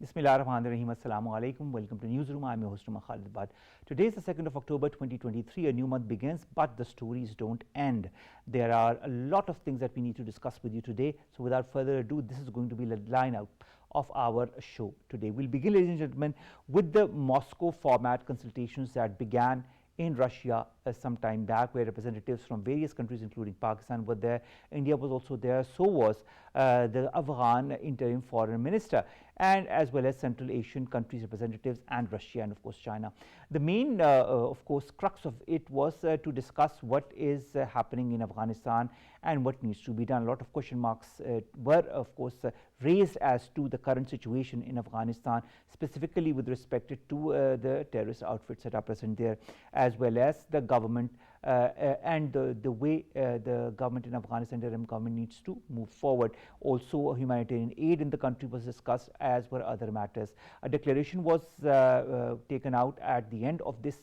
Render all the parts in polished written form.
Bismillahirrahmanirrahim. Assalamu alaikum. Welcome to Newsroom. I'm your host, Khalid. Today is the 2nd of October 2023. A new month begins, but the stories don't end. There are a lot of things that we need to discuss with you today. So without further ado, this is going to be the lineup of our show today. We'll begin, ladies and gentlemen, with the Moscow format consultations that began in Russia some time back, where representatives from various countries including Pakistan were there. India was also there, so was the Afghan interim foreign minister, and as well as Central Asian countries representatives and Russia and of course China. The main of course crux of it was to discuss what is happening in Afghanistan and what needs to be done. A lot of question marks were of course raised as to the current situation in Afghanistan, specifically with respect to the terrorist outfits that are present there, as well as the government and the way the government in Afghanistan, the interim government, needs to move forward. Also, humanitarian aid in the country was discussed, as were other matters. A declaration was taken out at the end of this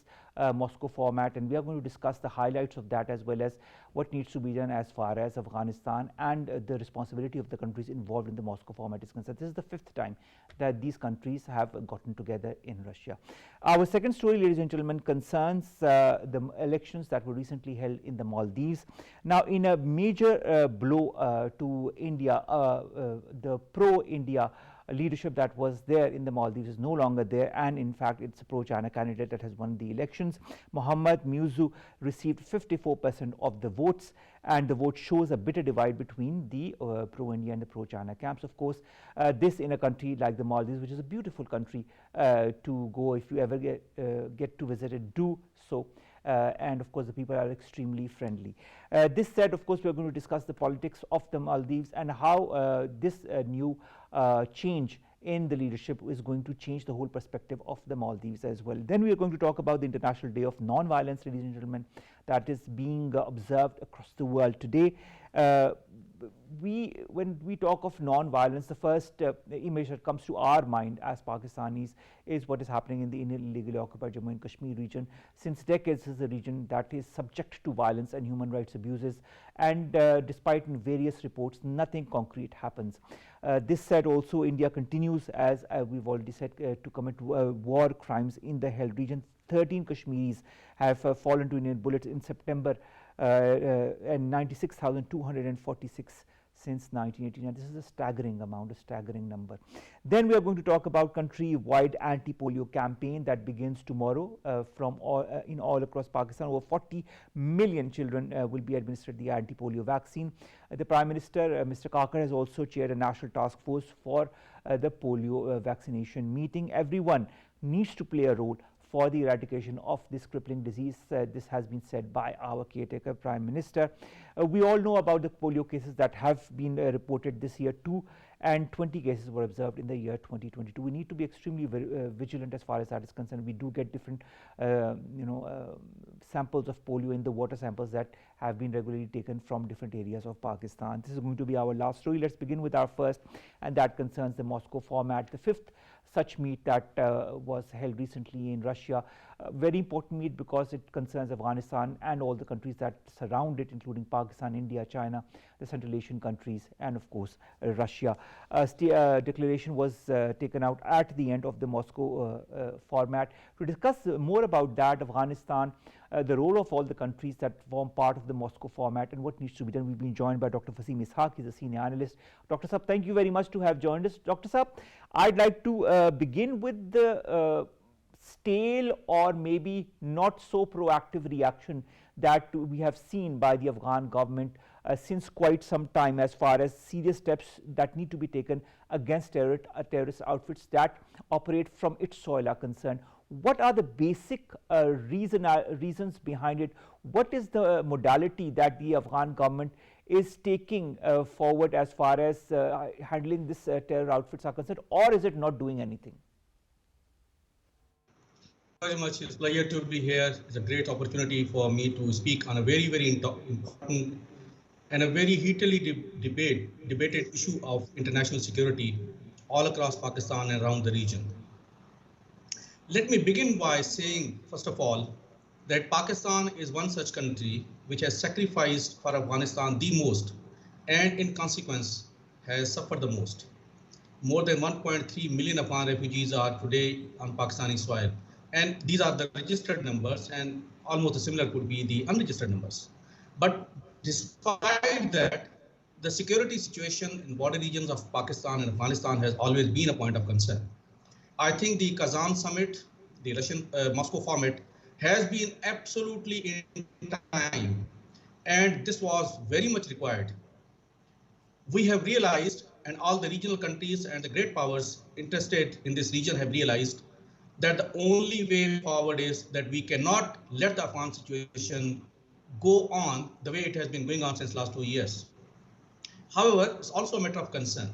Moscow format, and we are going to discuss the highlights of that, as well as what needs to be done as far as Afghanistan and the responsibility of the countries involved in the Moscow format is concerned. This is the 5th time that these countries have gotten together in Russia. Our second story, ladies and gentlemen, concerns the elections that were recently held in the Maldives. Now, in a major blow to India, the pro-India leadership that was there in the Maldives is no longer there, and in fact it's a pro-China candidate that has won the elections. Mohammad Muizzu received 54% of the votes, and the vote shows a bitter divide between the pro-India and the pro-China camps. Of course, this in a country like the Maldives, which is a beautiful country to go. If you ever get to visit it, do so. And of course the people are extremely friendly. This said, of course we are going to discuss the politics of the Maldives and how this new change in the leadership is going to change the whole perspective of the Maldives as well. Then we are going to talk about the International Day of Non-Violence, ladies and gentlemen, that is being observed across the world today. When we talk of non-violence, the first image that comes to our mind as Pakistanis is what is happening in the illegally occupied Jammu and Kashmir region. Since decades, this is a region that is subject to violence and human rights abuses, and despite various reports, nothing concrete happens. This said, also India continues, as we've already said, to commit war crimes in the held region. 13 Kashmiris have fallen to Indian bullets in September, and 96,246 since 1989. This is a staggering amount, a staggering number. Then we are going to talk about country-wide anti-polio campaign that begins tomorrow from all across Pakistan. Over 40 million children will be administered the anti-polio vaccine. The Prime Minister, Mr. Kakar, has also chaired a national task force for the polio vaccination meeting. Everyone needs to play a role for the eradication of this crippling disease. This has been said by our caretaker Prime Minister. We all know about the polio cases that have been reported this year too, and 20 cases were observed in the year 2022. We need to be extremely vigilant as far as that is concerned. We do get different samples of polio in the water samples that have been regularly taken from different areas of Pakistan. This is going to be our last story. Let's begin with our first, and that concerns the Moscow format, the 5th such meet that was held recently in Russia. Very important meet because it concerns Afghanistan and all the countries that surround it, including Pakistan, India, China, the Central Asian countries, and of course Russia. A declaration was taken out at the end of the Moscow format. To discuss more about that, Afghanistan, the role of all the countries that form part of the Moscow format and what needs to be done, we've been joined by Dr. Waseem Ishaque. He's a senior analyst. Dr. Saab, thank you very much to have joined us. Dr. Saab, I'd like to begin with the stale or maybe not so proactive reaction that we have seen by the Afghan government since quite some time, as far as serious steps that need to be taken against terrorist outfits that operate from its soil are concerned. What are the basic reasons behind it? What is the modality that the Afghan government is taking forward as far as handling this terror outfits are concerned, or is it not doing anything? Very much. It's a pleasure to be here. It's a great opportunity for me to speak on a very, very important and a very heatedly debated issue of international security all across Pakistan and around the region. Let me begin by saying, first of all, that Pakistan is one such country which has sacrificed for Afghanistan the most, and in consequence has suffered the most. more than 1.3 million Afghan refugees are today on Pakistani soil. And these are the registered numbers, and almost similar could be the unregistered numbers. But despite that, the security situation in border regions of Pakistan and Afghanistan has always been a point of concern. I think the Kazan summit, the Russian Moscow format, has been absolutely in time, and this was very much required. We have realized, and all the regional countries and the great powers interested in this region have realized, that the only way forward is that we cannot let the Afghan situation go on the way it has been going on since last 2 years. However, it's also a matter of concern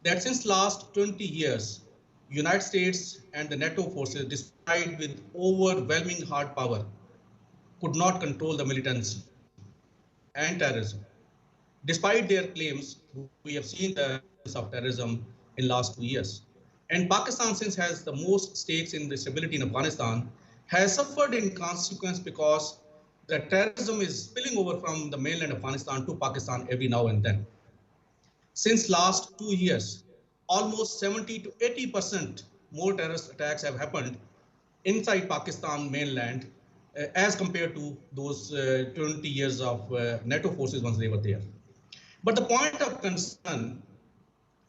that since last 20 years, United States and the NATO forces, despite with overwhelming hard power, could not control the militancy and terrorism. Despite their claims, we have seen the emergence of terrorism in last 2 years. And Pakistan, since has the most stakes in the stability in Afghanistan, has suffered in consequence because the terrorism is spilling over from the mainland Afghanistan to Pakistan every now and then. Since last 2 years, almost 70 to 80% more terrorist attacks have happened inside Pakistan mainland as compared to those 20 years of NATO forces once they were there. But the point of concern,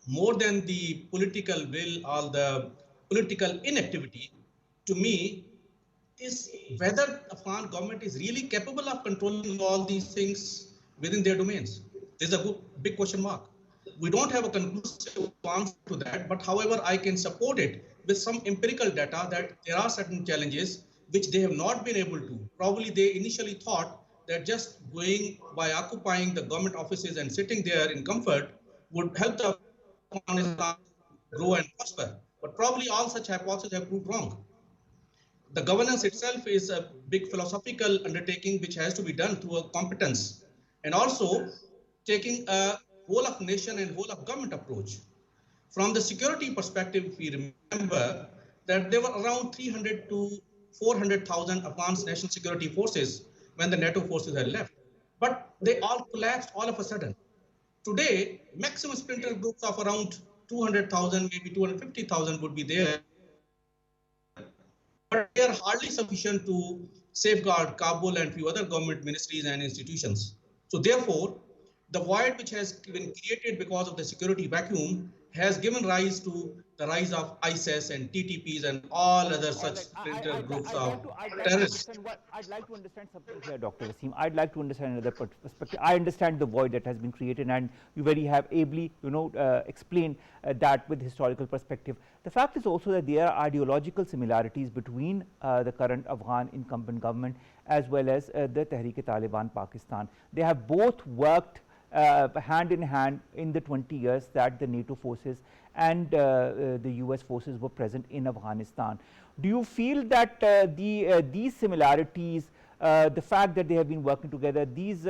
more than the political will or the political inactivity, to me, is whether Afghan government is really capable of controlling all these things within their domains. There's a big question mark. We don't have a conclusive answer to that, but however, I can support it with some empirical data that there are certain challenges which they have not been able to. Probably they initially thought that just going by occupying the government offices and sitting there in comfort would help the Afghanistan grow and prosper. But probably all such hypotheses have proved wrong. The governance itself is a big philosophical undertaking which has to be done through a competence and also taking a whole of nation and whole of government approach. From the security perspective, if we remember that there were around 300 to 400,000 Afghan national security forces when the NATO forces had left, but they all collapsed all of a sudden. Today, maximum splinter groups of around 200,000, maybe 250,000 would be there, but they are hardly sufficient to safeguard Kabul and few other government ministries and institutions. So therefore, the void which has been created because of the security vacuum has given rise to the rise of ISIS and TTPs and all other All such right. splinter groups I'd of like to, terrorists. I'd like to understand something here, Dr. Waseem. I'd like to understand another perspective. I understand the void that has been created, and you very have ably, explained that with historical perspective. The fact is also that there are ideological similarities between the current Afghan incumbent government as well as the Tehreek-e-Taliban Pakistan. They have both worked hand in hand in the 20 years that the NATO forces and the US forces were present in Afghanistan. Do you feel that these similarities, the fact that they have been working together, these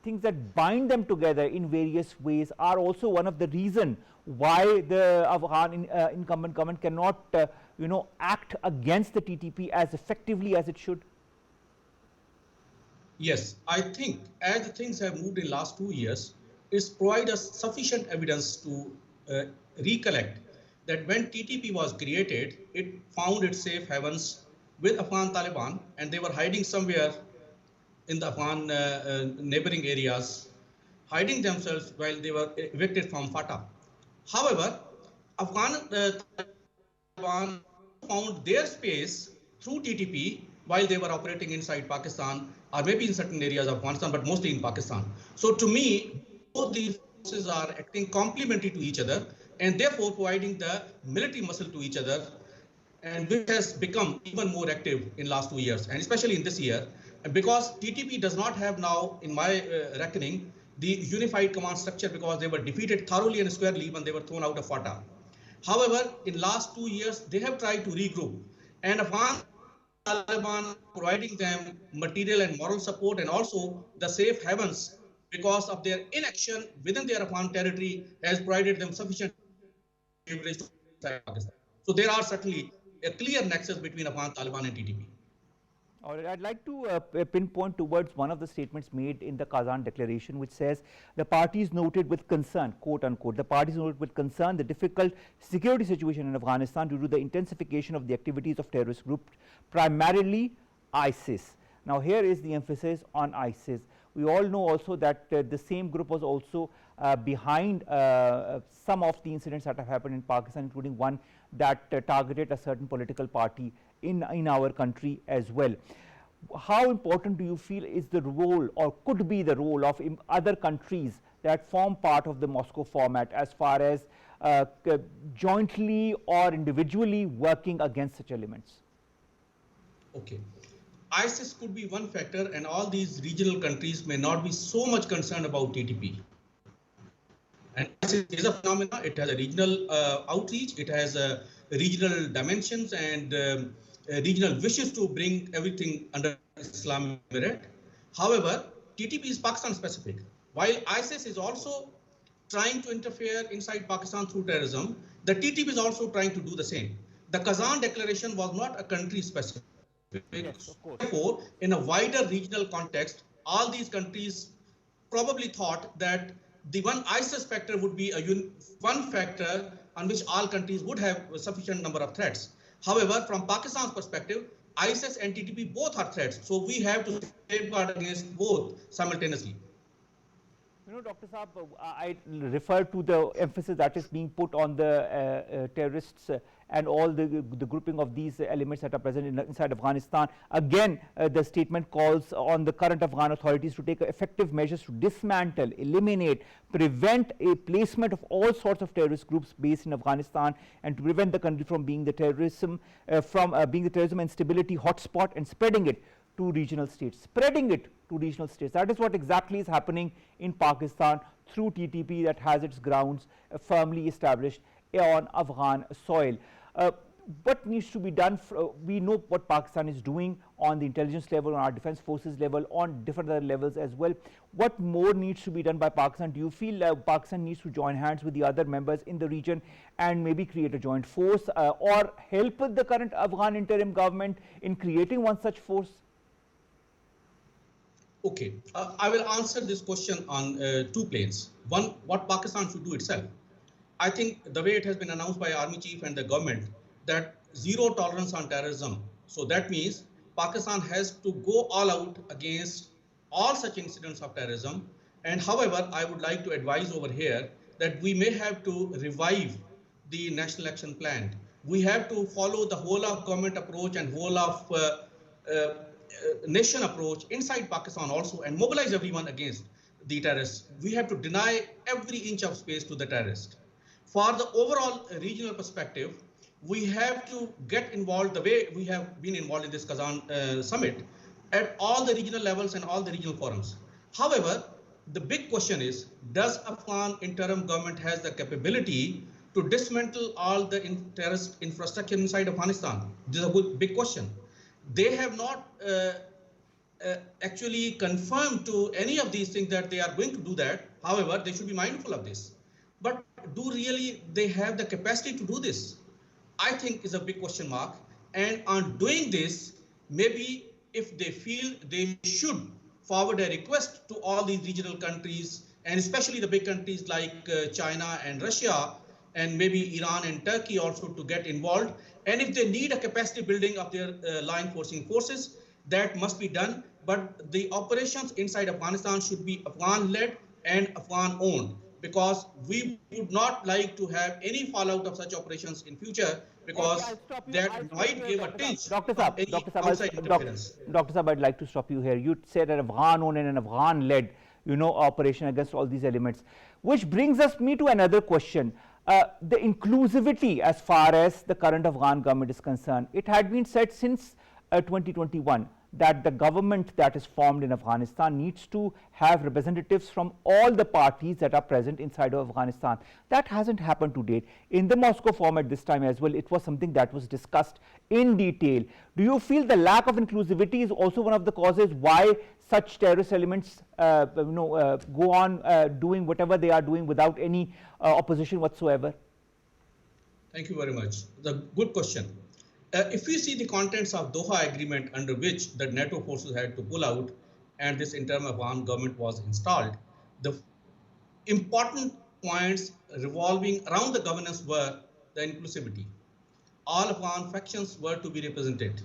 things that bind them together in various ways are also one of the reason why the Afghan incumbent government cannot act against the TTP as effectively as it should? Yes, I think as the things have moved in last 2 years, it's provided us sufficient evidence to recollect that when TTP was created, it found its safe havens with Afghan Taliban, and they were hiding somewhere in the Afghan neighboring areas, hiding themselves while they were evicted from Fatah. However, Afghan Taliban found their space through TTP while they were operating inside Pakistan, or maybe in certain areas of Afghanistan, but mostly in Pakistan. So to me, both these forces are acting complementary to each other and therefore providing the military muscle to each other, and which has become even more active in last 2 years, and especially in this year, because TTP does not have now, in my reckoning, the unified command structure because they were defeated thoroughly and squarely when they were thrown out of Fatah. However, in last 2 years, they have tried to regroup, and Afghan Taliban providing them material and moral support and also the safe havens because of their inaction within their Afghan territory has provided them sufficient leverage to Pakistan. So there are certainly a clear nexus between Afghan Taliban and TTP. All right, I'd like to pinpoint towards one of the statements made in the Kazan declaration, which says the parties noted with concern, quote unquote, the parties noted with concern the difficult security situation in Afghanistan due to the intensification of the activities of terrorist groups, primarily ISIS. Now, here is the emphasis on ISIS. We all know also that the same group was also behind some of the incidents that have happened in Pakistan, including one that targeted a certain political party in our country as well. How important do you feel is the role or could be the role of other countries that form part of the Moscow format as far as jointly or individually working against such elements? Okay. ISIS could be one factor, and all these regional countries may not be so much concerned about TTP. And ISIS is a phenomenon. It has a regional outreach. It has regional dimensions and regional wishes to bring everything under Islamic merit. However, TTP is Pakistan specific. While ISIS is also trying to interfere inside Pakistan through terrorism, the TTP is also trying to do the same. The Kazan declaration was not a country specific. Yes, of course. Therefore, in a wider regional context, all these countries probably thought that the one ISIS factor would be one factor on which all countries would have a sufficient number of threats. However, from Pakistan's perspective, ISIS and TTP both are threats. So we have to safeguard against both simultaneously. You know, Dr. Saab, I refer to the emphasis that is being put on the terrorists and all the grouping of these elements that are present inside Afghanistan. Again, the statement calls on the current Afghan authorities to take effective measures to dismantle, eliminate, prevent a placement of all sorts of terrorist groups based in Afghanistan, and to prevent the country from being the terrorism and stability hotspot and spreading it to regional states. That is what exactly is happening in Pakistan through TTP that has its grounds firmly established on Afghan soil. What needs to be done? We know what Pakistan is doing on the intelligence level, on our defense forces level, on different other levels as well. What more needs to be done by Pakistan? Do you feel Pakistan needs to join hands with the other members in the region and maybe create a joint force or help the current Afghan interim government in creating one such force? Okay, I will answer this question on two planes. One, what Pakistan should do itself. I think the way it has been announced by Army Chief and the government that zero tolerance on terrorism. So that means Pakistan has to go all out against all such incidents of terrorism. And however, I would like to advise over here that we may have to revive the National Action Plan. We have to follow the whole of government approach and whole of nation approach inside Pakistan also and mobilize everyone against the terrorists. We have to deny every inch of space to the terrorist. For the overall regional perspective, we have to get involved the way we have been involved in this Kazan summit at all the regional levels and all the regional forums. However, the big question is, does Afghan interim government has the capability to dismantle all the terrorist infrastructure inside Afghanistan? This is a big question. They have not actually confirmed to any of these things that they are going to do that. However, they should be mindful of this. But do really they have the capacity to do this? I think is a big question mark. And on doing this, maybe if they feel they should forward a request to all these regional countries, and especially the big countries like China and Russia, and maybe Iran and Turkey also to get involved. And if they need a capacity building of their law enforcing forces, that must be done. But the operations inside Afghanistan should be Afghan-led and Afghan-owned, because we would not like to have any fallout of such operations in future, because that might give a tinge Dr. of any outside interference. Dr. Saab, I'd like to stop you here. You said an Afghan-owned and an Afghan-led, operation against all these elements, which brings me to another question. The inclusivity as far as the current Afghan government is concerned. It had been said since 2021 that the government that is formed in Afghanistan needs to have representatives from all the parties that are present inside of Afghanistan. That hasn't happened to date. In the Moscow format this time as well, it was something that was discussed in detail. Do you feel the lack of inclusivity is also one of the causes why such terrorist elements go on doing whatever they are doing without any opposition whatsoever? Thank you very much. The good question. If we see the contents of Doha Agreement under which the NATO forces had to pull out and this interim Afghan government was installed, the important points revolving around the governance were the inclusivity. All Afghan factions were to be represented.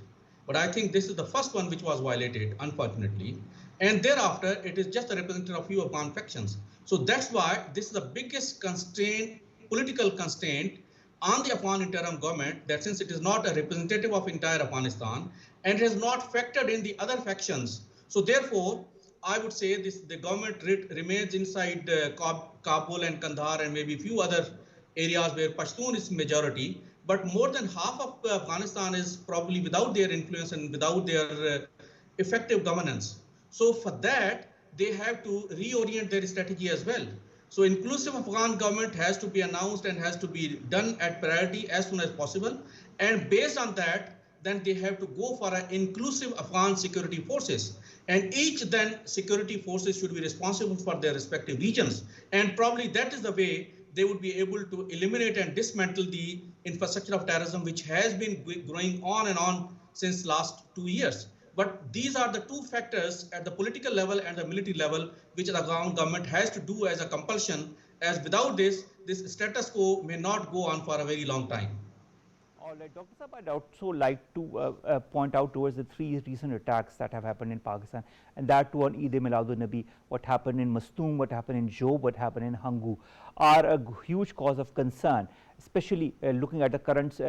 But I think this is the first one which was violated, unfortunately. And thereafter, it is just a representative of few Afghan factions. So that's why this is the biggest constraint, political constraint on the Afghan interim government, that since it is not a representative of entire Afghanistan and it has not factored in the other factions. So therefore, I would say the government remains inside Kabul and Kandahar and maybe a few other areas where Pashtun is majority, but more than half of Afghanistan is probably without their influence and without their effective governance. So for that, they have to reorient their strategy as well. So inclusive Afghan government has to be announced and has to be done at priority as soon as possible. And based on that, then they have to go for an inclusive Afghan security forces. And each then security forces should be responsible for their respective regions. And probably that is the way they would be able to eliminate and dismantle the infrastructure of terrorism, which has been growing on and on since last 2 years. But these are the two factors at the political level and the military level, which the Afghan government has to do as a compulsion, as without this status quo may not go on for a very long time. All right, Dr. Saab, I'd also like to point out towards the three recent attacks that have happened in Pakistan, and that too on Eid-e-Milad-ul-Nabi, what happened in Masood, what happened in Job, what happened in Hangu, are a huge cause of concern, especially looking at the current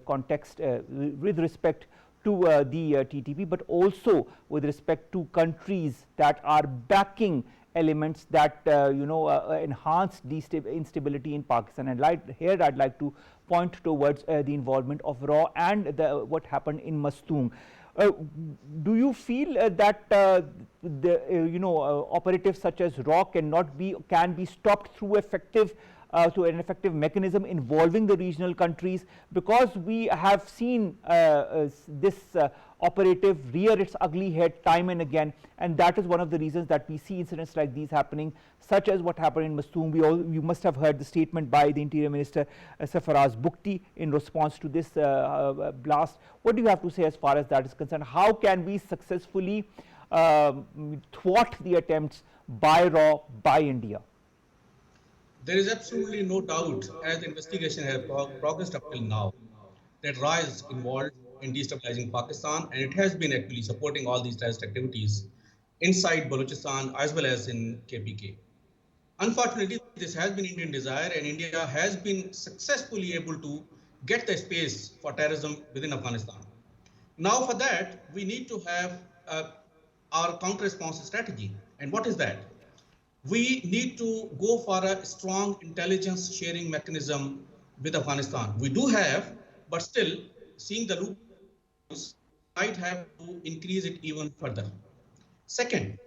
context with respect to the TTP, but also with respect to countries that are backing elements that enhance instability in Pakistan. And here I'd like to point towards the involvement of RAW and what happened in Mastoom. Do you feel that operatives such as RAW can be stopped through an effective mechanism involving the regional countries, because we have seen this operative rear its ugly head time and again, and that is one of the reasons that we see incidents like these happening, such as what happened in Mastoom. You must have heard the statement by the Interior Minister Sarfaraz Bukti in response to this blast. What do you have to say as far as that is concerned? How can we successfully thwart the attempts by RAW, by India? There is absolutely no doubt, as the investigation has progressed up till now, that RAW is involved in destabilizing Pakistan, and it has been actually supporting all these terrorist activities inside Balochistan as well as in KPK. Unfortunately, this has been Indian desire, and India has been successfully able to get the space for terrorism within Afghanistan. Now for that, we need to have our counter-response strategy. And what is that? We need to go for a strong intelligence sharing mechanism with Afghanistan. We do have, but still, seeing the loopholes, might have to increase it even further. Second,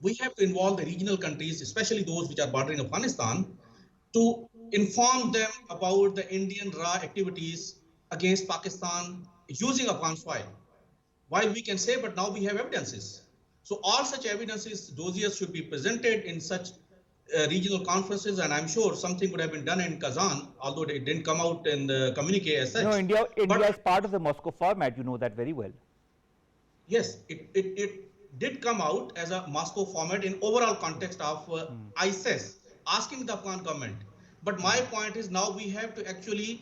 we have to involve the regional countries, especially those which are bordering Afghanistan, to inform them about the Indian RAW activities against Pakistan using Afghan soil. While we can say, but now we have evidences. So all such evidences, dossiers should be presented in such regional conferences, and I'm sure something would have been done in Kazan, although it didn't come out in the communique as such. No, India is part of the Moscow format, you know that very well. Yes, it did come out as a Moscow format in overall context of ISIS, asking the Afghan government. But my point is, now we have to actually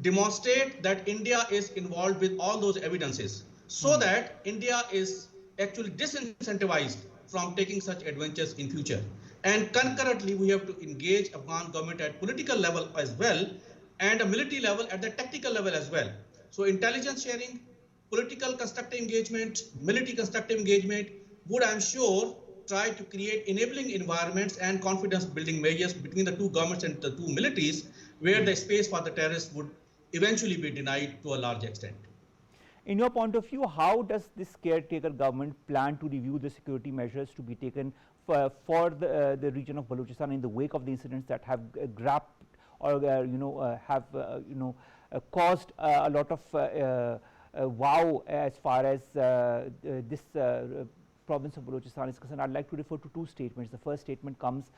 demonstrate that India is involved with all those evidences, so that India is actually disincentivized from taking such adventures in future. And concurrently, we have to engage Afghan government at political level as well, and a military level at the tactical level as well. So intelligence sharing, political constructive engagement, military constructive engagement would, I'm sure, try to create enabling environments and confidence building measures between the two governments and the two militaries, where the space for the terrorists would eventually be denied to a large extent. In your point of view, how does this caretaker government plan to review the security measures to be taken for the region of Balochistan in the wake of the incidents that have caused a lot of wow as far as this province of Balochistan is concerned? I'd like to refer to two statements. The first statement comes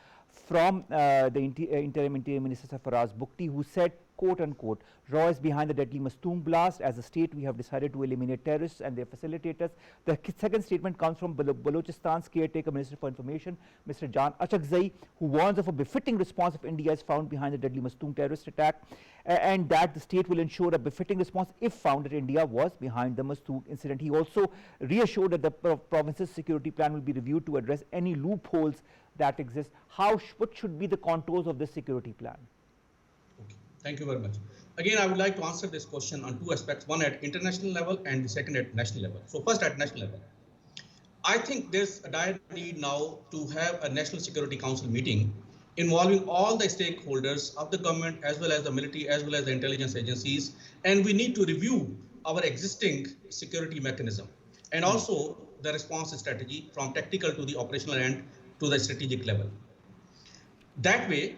from the interim Minister Sarfaraz Bukti, who said quote unquote, RAW is behind the deadly Masood blast. As a state, we have decided to eliminate terrorists and their facilitators. The second statement comes from Balochistan's caretaker Minister for Information, Mr. Jan Achakzai, who warns of a befitting response if India is found behind the deadly Masood terrorist attack, and that the state will ensure a befitting response if found that India was behind the Masood incident. He also reassured that the province's security plan will be reviewed to address any loopholes that exist. What should be the contours of this security plan? Okay. Thank you very much. Again, I would like to answer this question on two aspects, one at international level and the second at national level. So first at national level, I think there's a dire need now to have a National Security Council meeting involving all the stakeholders of the government as well as the military as well as the intelligence agencies, and we need to review our existing security mechanism and also the response strategy from tactical to the operational end to the strategic level. That way,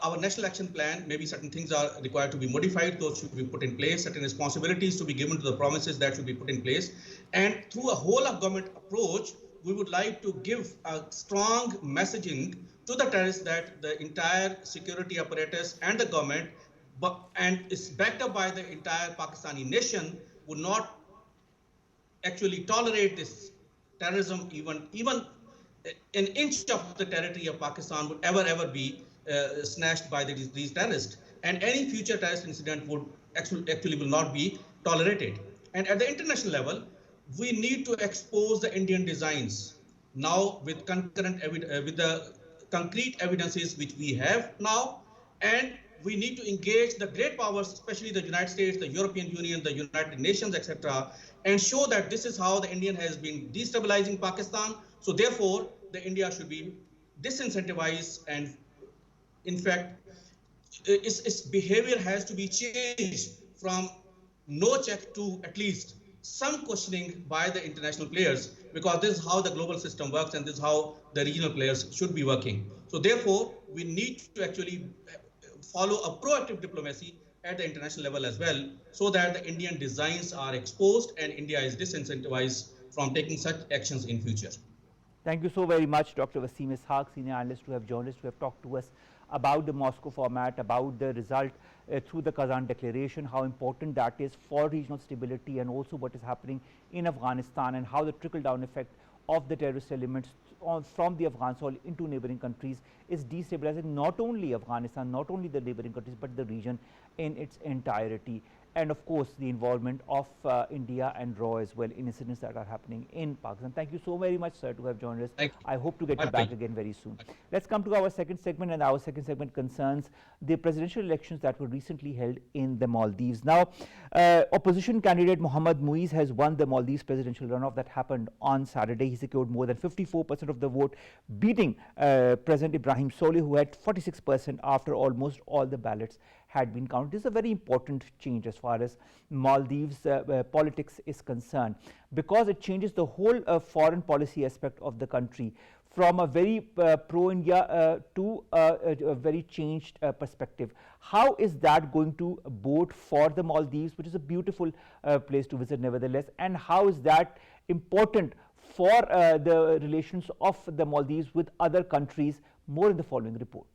our national action plan, maybe certain things are required to be modified, those should be put in place, certain responsibilities to be given to the provinces that should be put in place. And through a whole of government approach, we would like to give a strong messaging to the terrorists that the entire security apparatus and the government, and is backed up by the entire Pakistani nation, would not actually tolerate this terrorism. Even an inch of the territory of Pakistan would ever be snatched by these terrorists, and any future terrorist incident would actually will not be tolerated. And at the international level, we need to expose the Indian designs now with with the concrete evidences which we have now, and we need to engage the great powers, especially the United States, the European Union, the United Nations, etc., and show that this is how the Indian has been destabilizing Pakistan. So therefore, the India should be disincentivized, and in fact, its behavior has to be changed from no check to at least some questioning by the international players, because this is how the global system works and this is how the regional players should be working. So therefore, we need to actually follow a proactive diplomacy at the international level as well, so that the Indian designs are exposed and India is disincentivized from taking such actions in future. Thank you so very much, Dr. Waseem Ishaque, senior analyst, who have joined us, who have talked to us about the Moscow format, about the result through the Kazan declaration, how important that is for regional stability, and also what is happening in Afghanistan and how the trickle-down effect of the terrorist elements from the Afghan soil into neighboring countries is destabilizing not only Afghanistan, not only the neighboring countries, but the region in its entirety. And of course, the involvement of India and RAW as well in incidents that are happening in Pakistan. Thank you so very much, sir, to have joined us. I hope to get you back again very soon. Let's come to our second segment, and our second segment concerns the presidential elections that were recently held in the Maldives. Now, opposition candidate Mohammad Muiz has won the Maldives presidential runoff that happened on Saturday. He secured more than 54% of the vote, beating President Ibrahim Solih, who had 46% after almost all the ballots had been counted. This is a very important change as far as Maldives politics is concerned, because it changes the whole foreign policy aspect of the country from a very pro-India to a very changed perspective. How is that going to bode for the Maldives, which is a beautiful place to visit nevertheless, and how is that important for the relations of the Maldives with other countries? More in the following report.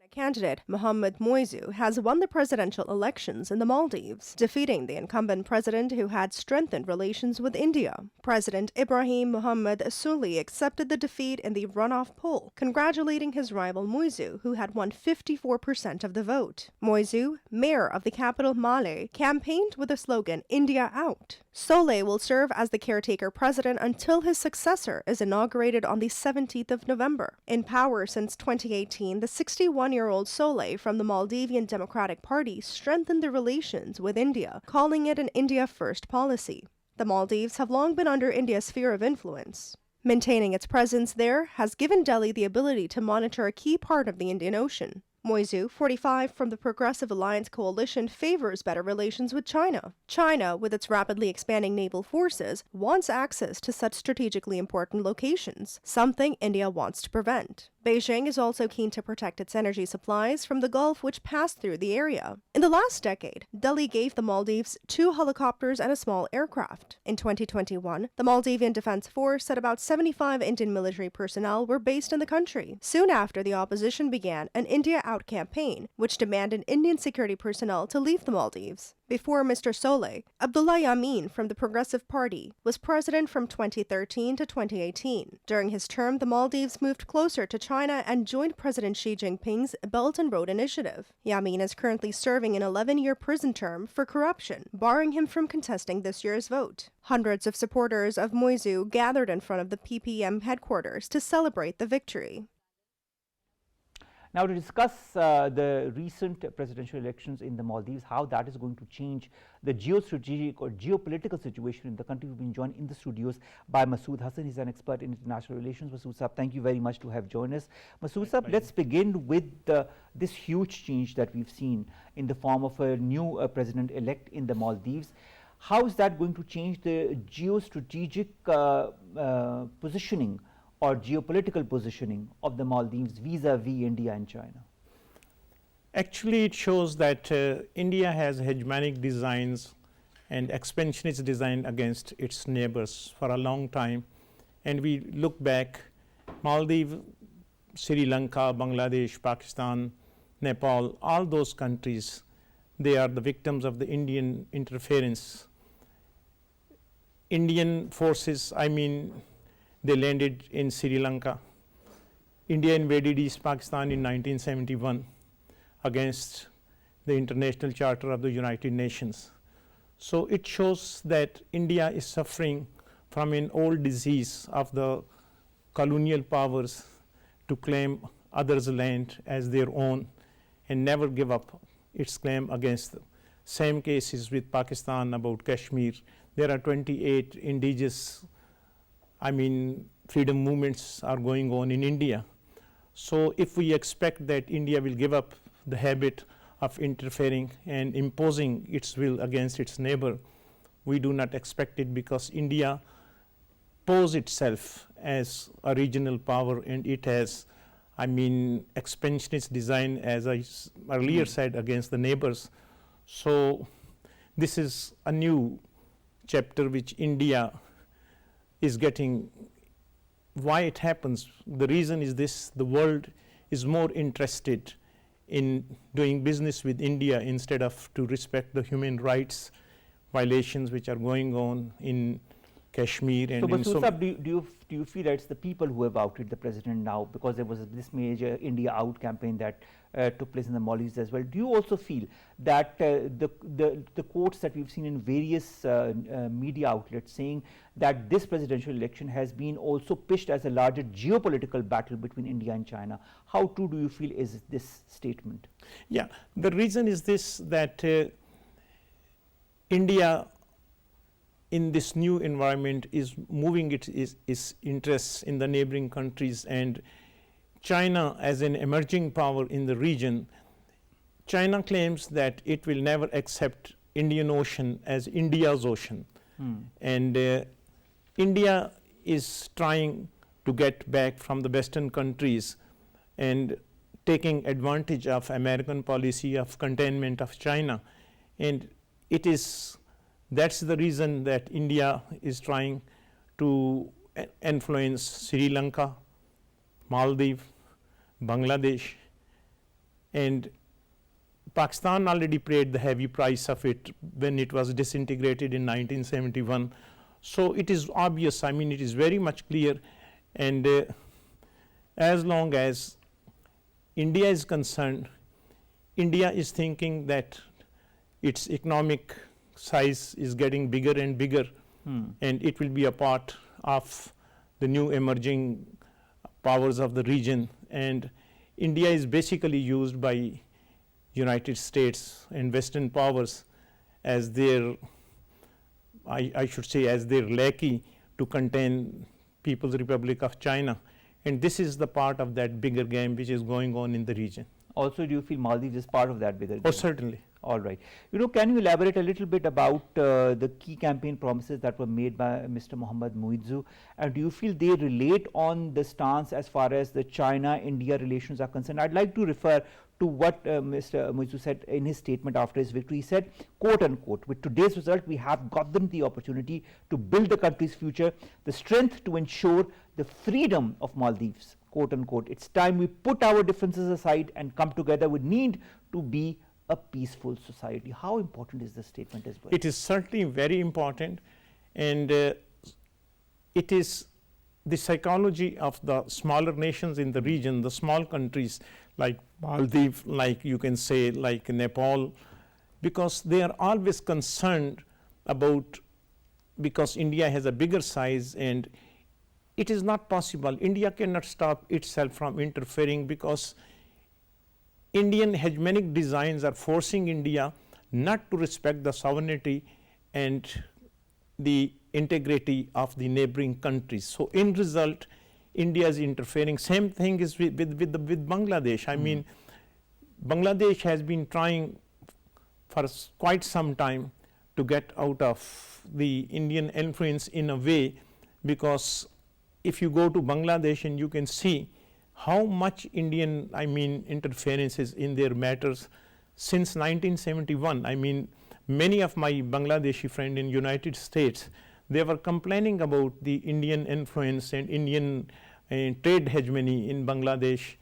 Candidate Mohammad Muiz has won the presidential elections in the Maldives, defeating the incumbent president who had strengthened relations with India. President Ibrahim Mohamed Solih accepted the defeat in the runoff poll, congratulating his rival Muiz, who had won 54% of the vote. Muiz, mayor of the capital Male, campaigned with the slogan "India Out." Solih will serve as the caretaker president until his successor is inaugurated on the 17th of November. In power since 2018, the 61-year-old Solih from the Maldivian Democratic Party strengthened the relations with India, calling it an India First policy. The Maldives have long been under India's sphere of influence. Maintaining its presence there has given Delhi the ability to monitor a key part of the Indian Ocean. Muiz, 45, from the Progressive Alliance coalition, favors better relations with China. China, with its rapidly expanding naval forces, wants access to such strategically important locations, something India wants to prevent. Beijing is also keen to protect its energy supplies from the Gulf, which pass through the area. In the last decade, Delhi gave the Maldives 2 helicopters and a small aircraft. In 2021, the Maldivian Defense Force said about 75 Indian military personnel were based in the country. Soon after, the opposition began an India Out campaign, which demanded Indian security personnel to leave the Maldives. Before Mr. Soleh, Abdullah Yamin from the Progressive Party was president from 2013 to 2018. During his term, the Maldives moved closer to China and joined President Xi Jinping's Belt and Road Initiative. Yamin is currently serving an 11-year prison term for corruption, barring him from contesting this year's vote. Hundreds of supporters of Moizu gathered in front of the PPM headquarters to celebrate the victory. Now, to discuss the recent presidential elections in the Maldives, how that is going to change the geostrategic or geopolitical situation in the country, we've been joined in the studios by Masood Hassan. He's an expert in international relations. Masood Sahab, thank you very much to have joined us. Masood Sahab, let's begin with this huge change that we've seen in the form of a new president-elect in the Maldives. How is that going to change the geostrategic positioning or geopolitical positioning of the Maldives vis-a-vis India and China? Actually, it shows that India has hegemonic designs and expansionist design against its neighbors for a long time. And we look back, Maldives, Sri Lanka, Bangladesh, Pakistan, Nepal, all those countries, they are the victims of the Indian interference. Indian forces, they landed in Sri Lanka. India invaded East Pakistan in 1971 against the International Charter of the United Nations. So it shows that India is suffering from an old disease of the colonial powers to claim others' land as their own and never give up its claim against them. Same cases with Pakistan about Kashmir. There are 28 indigenous freedom movements are going on in India. So if we expect that India will give up the habit of interfering and imposing its will against its neighbor, we do not expect it, because India poses itself as a regional power and it has, expansionist design, as I earlier said, against the neighbors. So this is a new chapter which India is getting. Why it happens? The reason is this: the world is more interested in doing business with India instead of to respect the human rights violations which are going on in Kashmir. And so, Masood, do you feel that it's the people who have outed the president now, because there was this major India Out campaign that took place in the Maldives as well? Do you also feel that the quotes that we've seen in various media outlets saying that this presidential election has been also pitched as a larger geopolitical battle between India and China? How true do you feel is this statement? Yeah, the reason is this, that India in this new environment is moving its interests in the neighboring countries, and China as an emerging power in the region, China claims that it will never accept Indian Ocean as India's ocean. And India is trying to get back from the Western countries and taking advantage of American policy of containment of China. And that's the reason that India is trying to influence Sri Lanka, Maldives, Bangladesh, and Pakistan already paid the heavy price of it when it was disintegrated in 1971. So it is obvious, it is very much clear, and as long as India is concerned, India is thinking that its economic size is getting bigger and bigger, and it will be a part of the new emerging powers of the region. And India is basically used by United States and Western powers as their, I should say, as their lackey to contain People's Republic of China. And this is the part of that bigger game which is going on in the region. also, do you feel Maldives is part of that bigger Oh, game? certainly. All right. Can you elaborate a little bit about the key campaign promises that were made by Mr. Mohammad Muizzu, and do you feel they relate on the stance as far as the China-India relations are concerned? I'd like to refer to what Mr. Muizzu said in his statement after his victory. He said, quote unquote, with today's result, we have gotten the opportunity to build the country's future, the strength to ensure the freedom of Maldives, quote unquote. It's time we put our differences aside and come together. We need to be a peaceful society. How important is this statement as well? It is certainly very important, and it is the psychology of the smaller nations in the region, the small countries like Maldives, like you can say like Nepal, because they are always concerned about, because India has a bigger size and it is not possible. India cannot stop itself from interfering, because Indian hegemonic designs are forcing India not to respect the sovereignty and the integrity of the neighboring countries. So in result, India is interfering. Same thing is with Bangladesh. I mean, Bangladesh has been trying for quite some time to get out of the Indian influence in a way, because if you go to Bangladesh and you can see how much Indian, interference is in their matters since 1971. Many of my Bangladeshi friends in United States, they were complaining about the Indian influence and Indian trade hegemony in Bangladesh.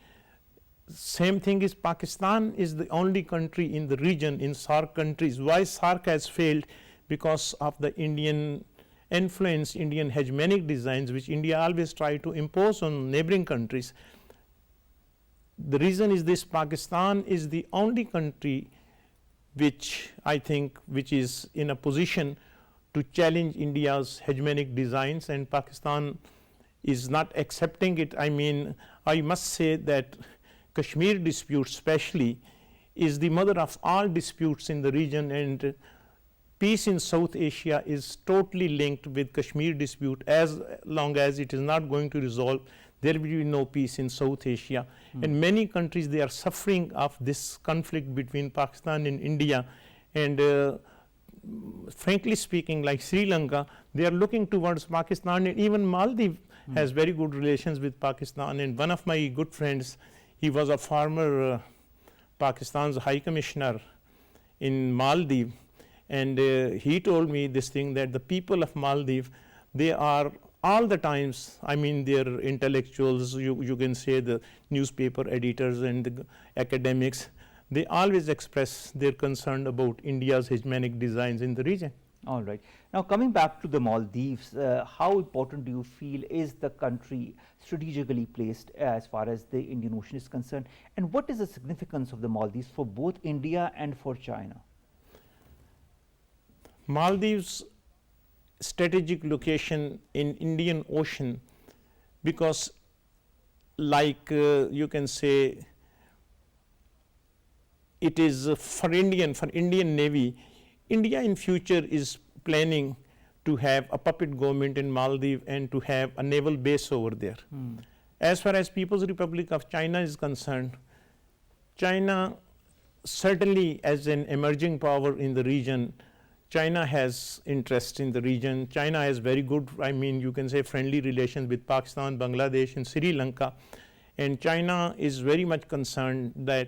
Same thing is Pakistan is the only country in the region, in SAARC countries. Why SAARC has failed? Because of the Indian influence, Indian hegemonic designs, which India always try to impose on neighboring countries. The reason is this: Pakistan is the only country which I think which is in a position to challenge India's hegemonic designs, and Pakistan is not accepting it. I must say that Kashmir dispute especially is the mother of all disputes in the region, and peace in South Asia is totally linked with Kashmir dispute. As long as it is not going to resolve, there will be no peace in South Asia. And many countries, they are suffering of this conflict between Pakistan and India. And frankly speaking, like Sri Lanka, they are looking towards Pakistan, and even Maldives has very good relations with Pakistan. And one of my good friends, he was a former Pakistan's High Commissioner in Maldives, and he told me this thing, that the people of Maldives, they are all the times, they're intellectuals, you can say the newspaper editors and the academics, they always express their concern about India's hegemonic designs in the region. All right. Now, coming back to the Maldives, how important do you feel is the country strategically placed as far as the Indian Ocean is concerned? And what is the significance of the Maldives for both India and for China? Maldives' strategic location in Indian Ocean, because like you can say, it is for Indian Navy. India in future is planning to have a puppet government in Maldives and to have a naval base over there. As far as People's Republic of China is concerned, China certainly as an emerging power in the region, China has interest in the region. China has very good, you can say friendly relations with Pakistan, Bangladesh and Sri Lanka. And China is very much concerned that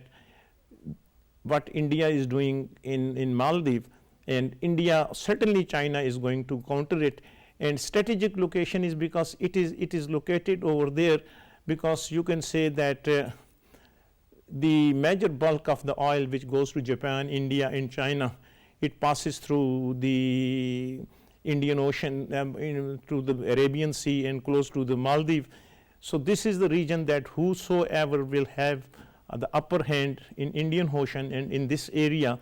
what India is doing in Maldives, and India, certainly China is going to counter it. And strategic location is because it is located over there, because you can say that the major bulk of the oil which goes to Japan, India and China, it passes through the Indian Ocean, through the Arabian Sea and close to the Maldives. So this is the region that whosoever will have the upper hand in Indian Ocean and in this area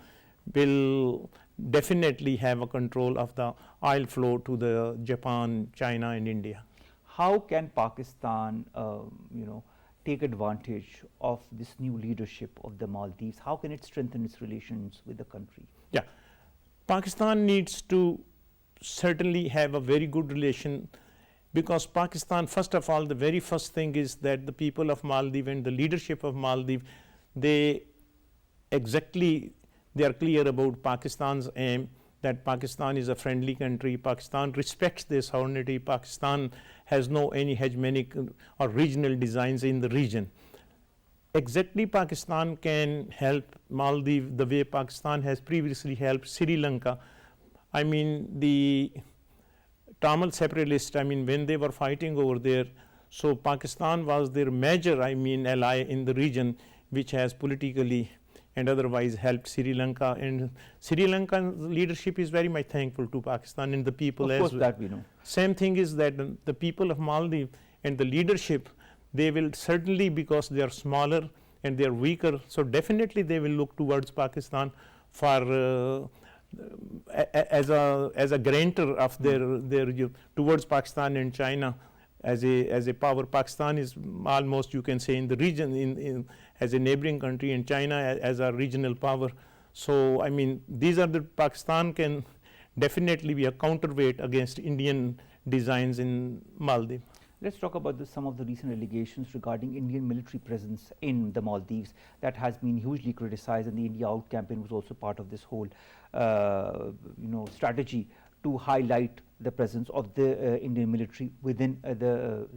will definitely have a control of the oil flow to the Japan, China and India. How can Pakistan, take advantage of this new leadership of the Maldives? How can it strengthen its relations with the country? Yeah, Pakistan needs to certainly have a very good relation, because Pakistan, first of all, the very first thing is that the people of Maldives and the leadership of Maldives, they are clear about Pakistan's aim, that Pakistan is a friendly country, Pakistan respects their sovereignty, Pakistan has no any hegemonic or regional designs in the region. Exactly, Pakistan can help Maldives the way Pakistan has previously helped Sri Lanka. I mean, the Tamil separatists, I mean, when they were fighting over there, so Pakistan was their major, I mean, ally in the region, which has politically and otherwise helped Sri Lanka. And Sri Lankan leadership is very much thankful to Pakistan and the people as well. Of course, that we know. Same thing is that the people of Maldives and the leadership, they will certainly, because they are smaller and they are weaker, so definitely they will look towards Pakistan for as a guarantor of their towards Pakistan and China as a power. Pakistan is almost, you can say, in the region as a neighboring country, and China as a regional power. So I mean, these are the Pakistan can definitely be a counterweight against Indian designs in Maldives. Let's talk about some of the recent allegations regarding Indian military presence in the Maldives that has been hugely criticized, and the India Out campaign was also part of this whole strategy to highlight the presence of the Indian military within the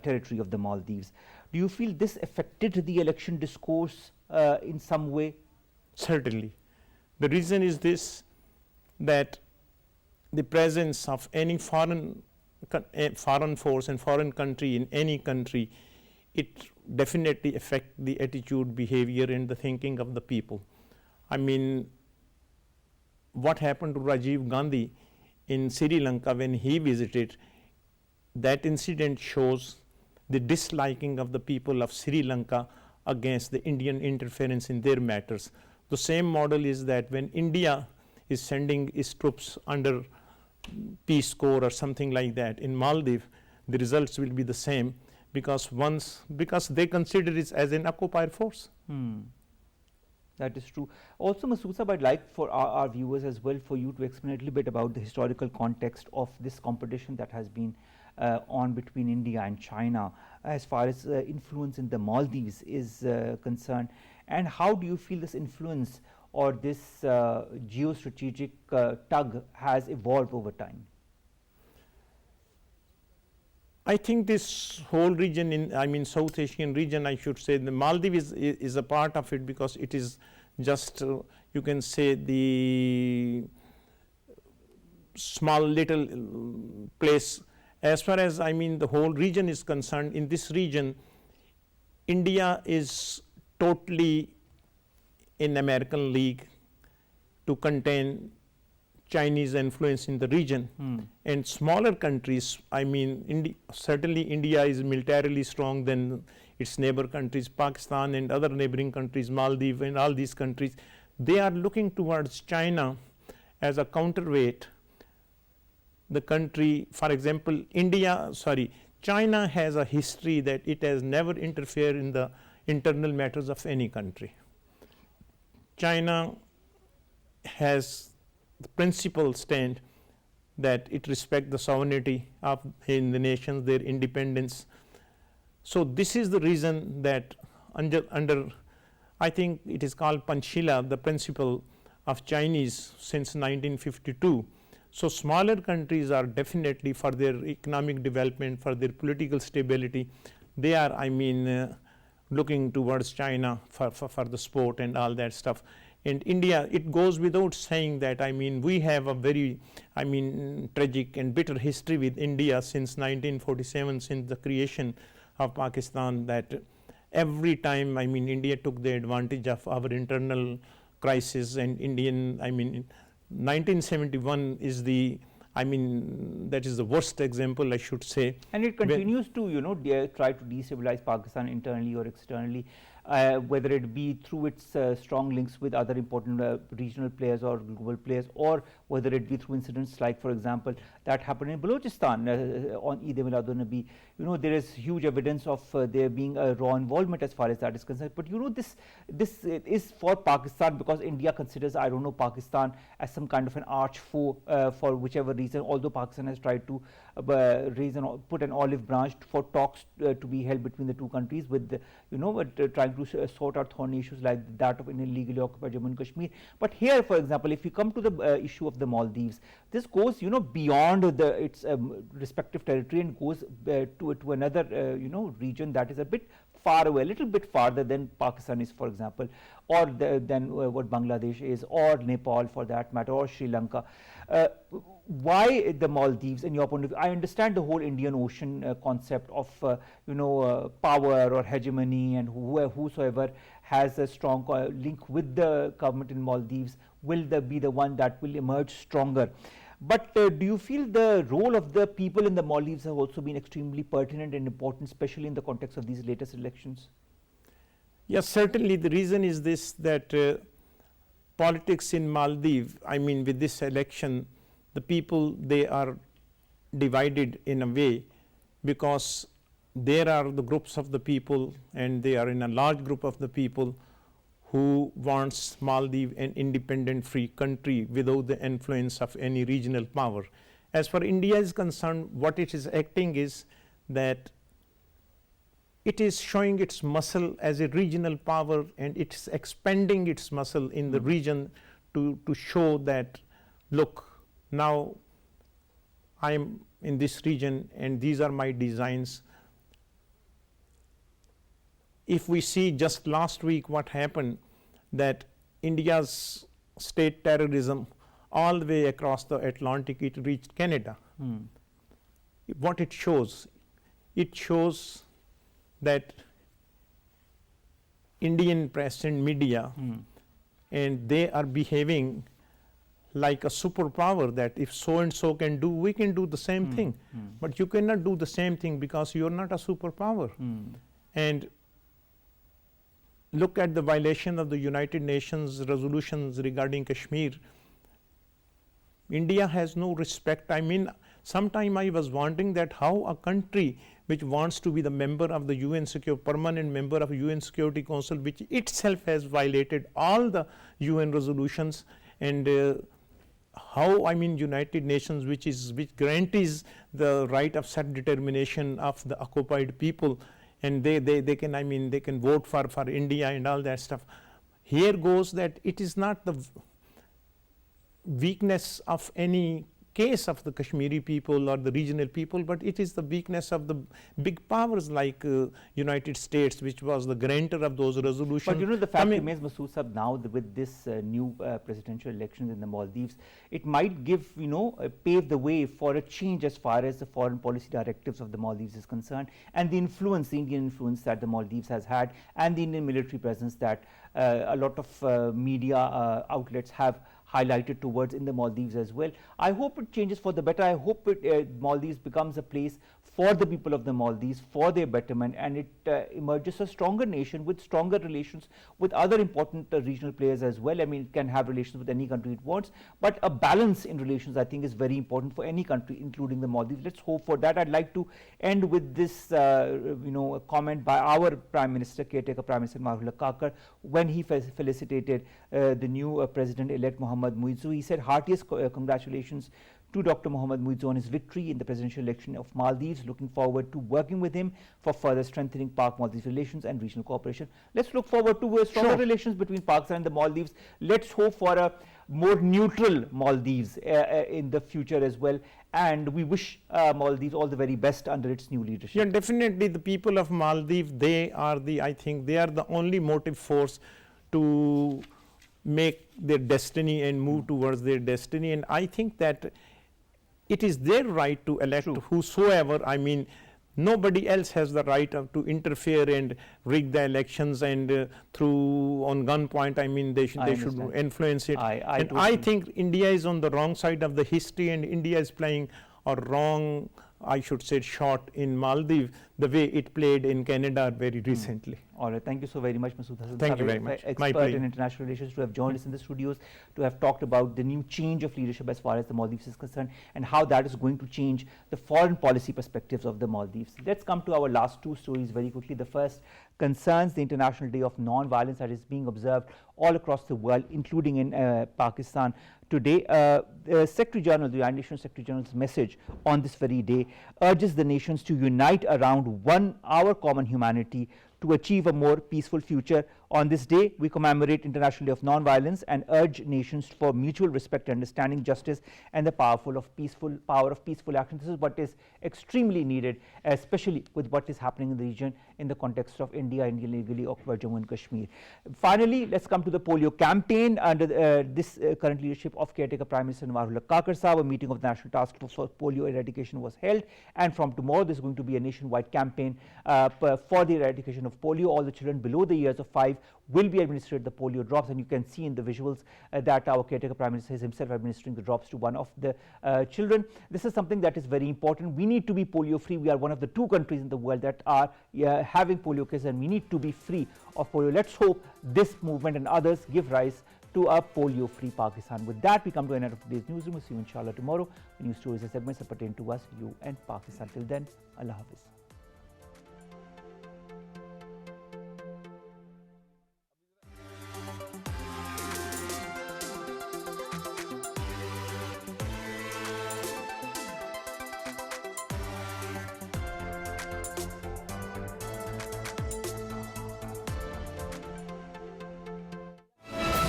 territory of the Maldives. Do you feel this affected the election discourse in some way? Certainly. The reason is this, that the presence of any foreign force and foreign country in any country, it definitely affects the attitude, behavior and the thinking of the people. I mean, what happened to Rajiv Gandhi in Sri Lanka when he visited, that incident shows the disliking of the people of Sri Lanka against the Indian interference in their matters. The same model is that when India is sending its troops under Peace Corps or something like that in Maldives, the results will be the same, because they consider it as an occupied force. That is true. Also, Masood, I'd like for our viewers as well for you to explain a little bit about the historical context of this competition that has been on between India and China as far as influence in the Maldives is concerned, and how do you feel this influence or this geostrategic tug has evolved over time? I think this whole region, South Asian region, I should say, the Maldives is a part of it, because it is just, you can say, the small little place. As far as, the whole region is concerned, in this region, India is totally in American league to contain Chinese influence in the region. And smaller countries, certainly India is militarily strong than its neighbor countries, Pakistan and other neighboring countries, Maldives and all these countries. They are looking towards China as a counterweight. The country, for example, China has a history that it has never interfered in the internal matters of any country. China has the principle stand that it respects the sovereignty of in the nations, their independence. So this is the reason that under I think it is called Panchila, the principle of Chinese since 1952. So smaller countries are definitely, for their economic development, for their political stability, they are looking towards China for the sport and all that stuff. And India, it goes without saying that we have a very tragic and bitter history with India since 1947, since the creation of Pakistan, that every time India took the advantage of our internal crisis, and 1971 is that is the worst example, I should say. And it continues to try to destabilize Pakistan internally or externally, whether it be through its strong links with other important regional players or global players, or whether it be through incidents like, for example, that happened in Balochistan on Eid-e-Milad-un-Nabi. There is huge evidence of there being a raw involvement as far as that is concerned. But this is for Pakistan, because India considers, Pakistan as some kind of an arch foe for whichever reason, although Pakistan has tried to put an olive branch for talks to be held between the two countries with trying to to sort out thorny issues like that of an illegally occupied Jammu and Kashmir. But here, for example, if you come to the issue of the Maldives, this goes, beyond its respective territory and goes to another, region that is a bit far away, a little bit farther than Pakistan is, for example, or than what Bangladesh is, or Nepal for that matter, or Sri Lanka. Why the Maldives, in your point of view? I understand the whole Indian Ocean concept of power or hegemony, and whosoever has a strong link with the government in Maldives will be the one that will emerge stronger. But do you feel the role of the people in the Maldives has also been extremely pertinent and important, especially in the context of these latest elections? Yes, certainly. The reason is this, that politics in Maldives, I mean, with this election, the people, they are divided in a way, because there are the groups of the people, and they are in a large group of the people who wants Maldives an independent free country without the influence of any regional power. As far India is concerned, what it is acting is that it is showing its muscle as a regional power, and it's expanding its muscle in the region to show that, look, now I am in this region and these are my designs. If we see just last week what happened, that India's state terrorism all the way across the Atlantic, it reached Canada. What it shows that Indian press and media, and they are behaving like a superpower, that if so and so can do, we can do the same thing. But you cannot do the same thing because you are not a superpower. And look at the violation of the United Nations resolutions regarding Kashmir. India has no respect. I mean, sometime I was wondering that how a country which wants to be the member of the UN permanent member of UN Security Council, which itself has violated all the UN resolutions, and how, I mean, United Nations, which guarantees the right of self-determination of the occupied people, and they can, I mean, they can vote for India and all that stuff. Here goes that it is not the weakness of any case of the Kashmiri people or the regional people, but it is the weakness of the big powers like United States, which was the grantor of those resolutions. But the fact remains, Masood Sahab, now with this new presidential elections in the Maldives, it might give, pave the way for a change as far as the foreign policy directives of the Maldives is concerned, and the influence, the Indian influence that the Maldives has had, and the Indian military presence that a lot of media outlets have highlighted towards in the Maldives as well. I hope it changes for the better. I hope Maldives becomes a place for the people of the Maldives, for their betterment, and it emerges a stronger nation with stronger relations with other important regional players as well. I mean, it can have relations with any country it wants, but a balance in relations, I think, is very important for any country, including the Maldives. Let's hope for that. I'd like to end with this, a comment by our Prime Minister, caretaker Prime Minister Mahbub Kakar, when he felicitated the new President-elect Mohammad Muizzu. He said, heartiest congratulations to Dr. Mohammad Muizzu on his victory in the presidential election of Maldives. Looking forward to working with him for further strengthening Pak-Maldives relations and regional cooperation. Let's look forward to stronger relations between Pakistan and the Maldives. Let's hope for a more neutral Maldives in the future as well. And we wish Maldives all the very best under its new leadership. Yeah, definitely the people of Maldives, I think they are the only motive force to make their destiny and move towards their destiny. And I think that it is their right to elect whosoever. I mean, nobody else has the right to interfere and rig the elections and through on gunpoint. I mean, they should influence it. I think India is on the wrong side of the history, and India is playing a wrong, I should say, shot in Maldives, the way it played in Canada very recently. All right, thank you so very much, Masood Hassan. Thank you very much. Expert in international relations, to have joined us in the studios, to have talked about the new change of leadership as far as the Maldives is concerned, and how that is going to change the foreign policy perspectives of the Maldives. Let's come to our last two stories very quickly. The first concerns the International Day of Non-Violence that is being observed all across the world, including in Pakistan today. The Secretary General, the United Nations Secretary General's message on this very day urges the nations to unite around our common humanity to achieve a more peaceful future. On this day, we commemorate International Day of Non-Violence and urge nations for mutual respect, understanding, justice, and the power of peaceful action. This is what is extremely needed, especially with what is happening in the region in the context of India illegally occupied Jammu and Kashmir. Finally, let's come to the polio campaign under this current leadership of caretaker Prime Minister Nawazullah Kakar Sahab. A meeting of the National Task Force for Polio Eradication was held, and from tomorrow there is going to be a nationwide campaign for the eradication of polio. All the children below the years of 5 will be administered the polio drops, and you can see in the visuals that our caretaker Prime Minister is himself administering the drops to one of the children. This is something that is very important. We need to be polio free. We are one of the 2 countries in the world that are having polio cases, and we need to be free of polio. Let's hope this movement and others give rise to a polio free Pakistan. With that, we come to an end of today's newsroom. We'll see you inshallah tomorrow. The news stories and segments that pertain to us, you and Pakistan. Till then, Allah Hafiz.